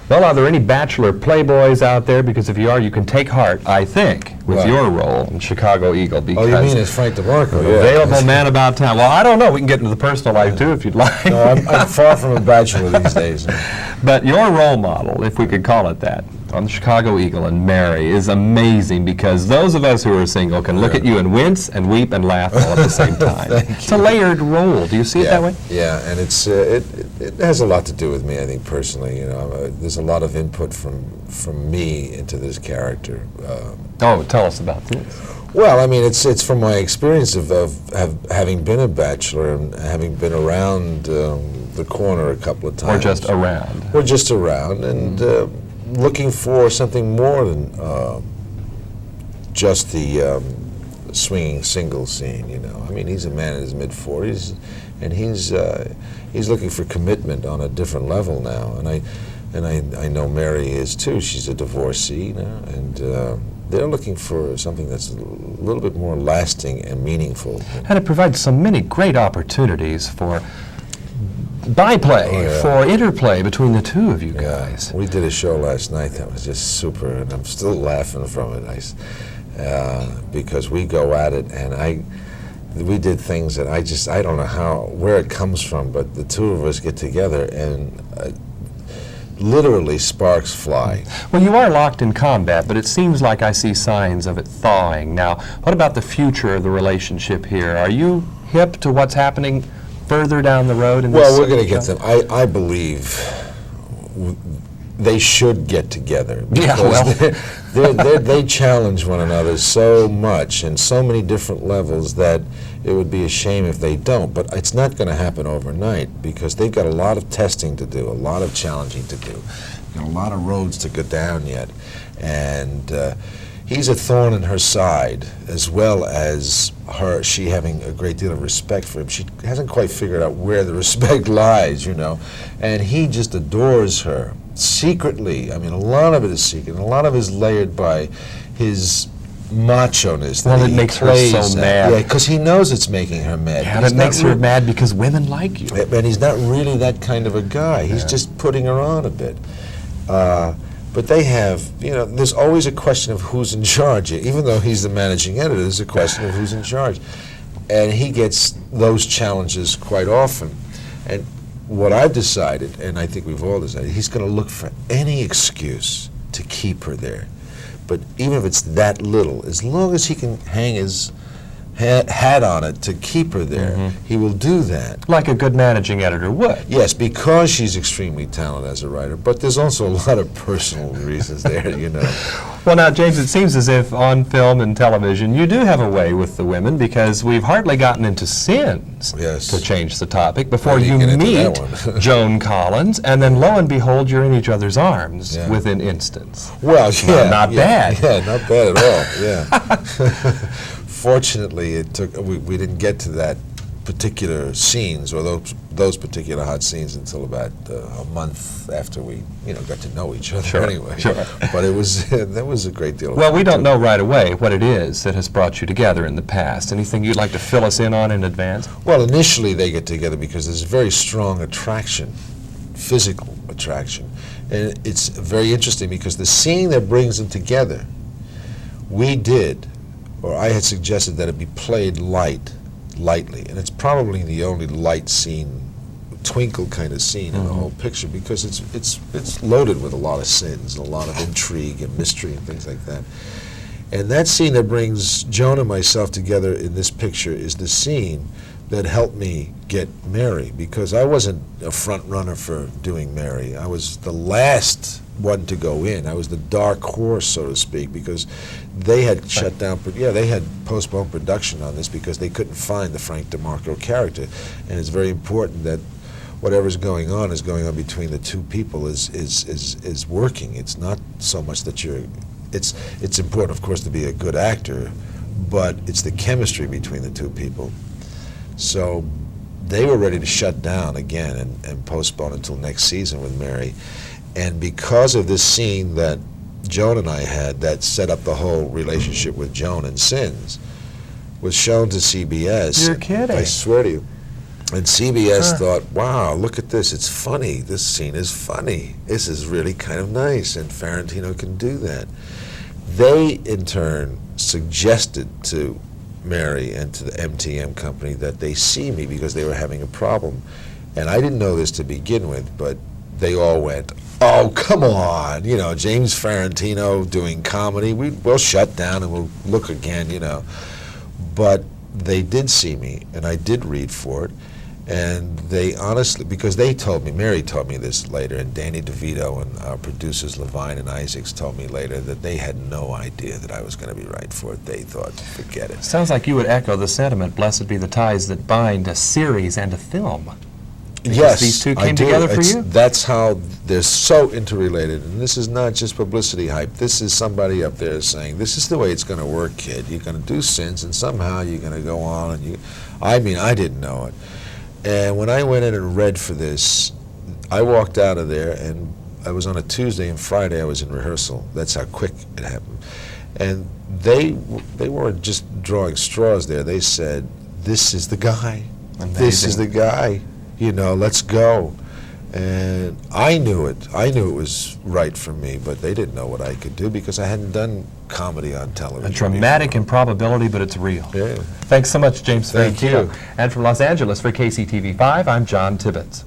Well, are there any bachelor playboys out there? Because if you are, you can take heart, I think, with your role in Chicago Eagle. Because oh, you mean as Frank DeMarco? Yeah. Available man about town. Well, I don't know. We can get into the personal life, too, if you'd like. No, I'm far from a bachelor these days. But your role model, if we could call it that, on the Chicago Eagle and Mary is amazing, because those of us who are single can look at you and wince and weep and laugh all at the same time. It's a layered role. Do you see it that way? Yeah, and it's it has a lot to do with me, I think, personally. You know, there's a lot of input from me into this character. Oh, tell us about this. Well, I mean, it's from my experience of having been a bachelor and having been around the corner a couple of times. Or just around. Or just around, and looking for something more than just the swinging single scene, you know. I mean, he's a man in his mid-40s, and he's looking for commitment on a different level now. And I know Mary is too. She's a divorcee now, and they're looking for something that's a little bit more lasting and meaningful. And it provides so many great opportunities for byplay, for interplay between the two of you guys. We did a show last night that was just super, and I'm still laughing from it. Because we go at it, and we did things that I don't know where it comes from, but the two of us get together and literally sparks fly. Well, you are locked in combat, but it seems like I see signs of it thawing. Now, what about the future of the relationship here? Are you hip to what's happening further down the road? Well, we're going to get them. I believe they should get together, because they challenge one another so much and so many different levels that it would be a shame if they don't. But it's not going to happen overnight, because they've got a lot of testing to do, a lot of challenging to do, a lot of roads to go down yet. And he's a thorn in her side, as well as she having a great deal of respect for him. She hasn't quite figured out where the respect lies, you know, and he just adores her secretly. I mean, a lot of it is secret, and a lot of it is layered by his macho-ness. Well, it makes her so mad. Yeah, because he knows it's making her mad. Yeah, and it makes her mad because women like you. And he's not really that kind of a guy. He's just putting her on a bit. But they have, you know, there's always a question of who's in charge. Even though he's the managing editor, there's a question of who's in charge. And he gets those challenges quite often. And what I've decided, and I think we've all decided, he's going to look for any excuse to keep her there. But even if it's that little, as long as he can hang his hat on it to keep her there, he will do that. Like a good managing editor would. Yes, because she's extremely talented as a writer, but there's also a lot of personal reasons there, you know. Well, now, James, it seems as if on film and television you do have a way with the women, because we've hardly gotten into sins, to change the topic, before you meet Joan Collins, and then lo and behold, you're in each other's arms within instance. Well, not bad. Yeah, not bad at all, yeah. Fortunately, it took. We didn't get to that particular scenes or those particular hot scenes until about a month after we, got to know each other. Anyway. Sure. But it was that was a great deal. Well, we don't know right away what it is that has brought you together in the past. Anything you'd like to fill us in on in advance? Well, initially they get together because there's very strong attraction, physical attraction, and it's very interesting because the scene that brings them together, I had suggested that it be played lightly, and it's probably the only light scene, twinkle kind of scene in the whole picture, because it's loaded with a lot of sins, and a lot of intrigue and mystery and things like that. And that scene that brings Joan and myself together in this picture is the scene that helped me get Mary, because I wasn't a front runner for doing Mary. I was the last one to go in. I was the dark horse, so to speak, because they had shut down, they had postponed production on this because they couldn't find the Frank DeMarco character. And it's very important that whatever's going on between the two people is working. It's not so much that it's important, of course, to be a good actor, but it's the chemistry between the two people. So they were ready to shut down again and postpone until next season with Mary. And because of this scene that Joan and I had that set up the whole relationship with Joan and Sins, was shown to CBS. You're kidding. I swear to you. And CBS thought, wow, look at this, it's funny, this scene is funny, this is really kind of nice, and Farentino can do that. They, in turn, suggested to Mary and to the MTM company that they see me because they were having a problem. And I didn't know this to begin with, but they all went, oh, come on, you know, James Farentino doing comedy, we'll shut down and we'll look again, you know. But they did see me, and I did read for it. And they honestly, because they told me, Mary told me this later, and Danny DeVito and our producers, Levine and Isaacs, told me later that they had no idea that I was going to be right for it. They thought, forget it. Sounds like you would echo the sentiment, blessed be the ties that bind a series and a film. Because yes, these two I came do. together for you? That's how they're so interrelated. And this is not just publicity hype. This is somebody up there saying, this is the way it's going to work, kid. You're going to do sins, and somehow you're going to go on. And I mean, I didn't know it. And when I went in and read for this, I walked out of there, and I was on a Tuesday, and Friday I was in rehearsal. That's how quick it happened. And they weren't just drawing straws there. They said, this is the guy. Amazing. This is the guy. You know, let's go. And I knew it. I knew it was right for me, but they didn't know what I could do because I hadn't done comedy on television. A dramatic improbability, but it's real. Yeah. Thanks so much, James Thank Farentino. you. And from Los Angeles for KCTV5, I'm John Tibbetts.